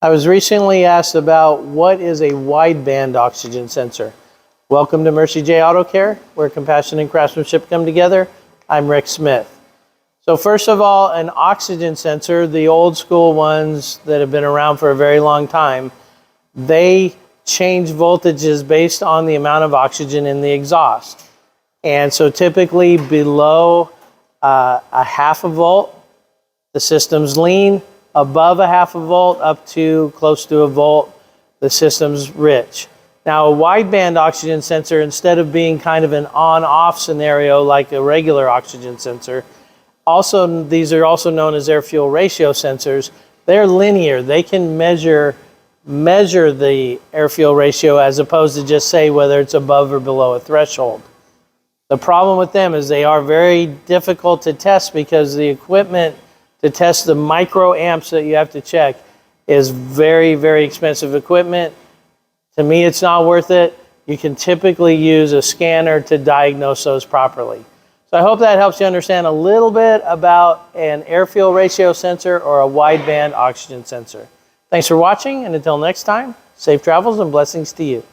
I was recently asked about what is a wideband oxygen sensor. Welcome to Mercie J Auto Care, where compassion and craftsmanship come together. I'm Rick Smith. So first of all, an oxygen sensor, the old school ones that have been around for a very long time, they change voltages based on the amount of oxygen in the exhaust. And so typically below a half a volt, the system's lean. Above a half a volt up to close to a volt, the system's rich. Now a wideband oxygen sensor, instead of being kind of an on-off scenario like a regular oxygen sensor, these are also known as air-fuel ratio sensors. They're linear. They can measure the air-fuel ratio as opposed to just say whether it's above or below a threshold. The problem with them is they are very difficult to test because the equipment to test the microamps that you have to check is very, very expensive equipment. To me, it's not worth it. You can typically use a scanner to diagnose those properly. So I hope that helps you understand a little bit about an air-fuel ratio sensor or a wideband oxygen sensor. Thanks for watching, and until next time, safe travels and blessings to you.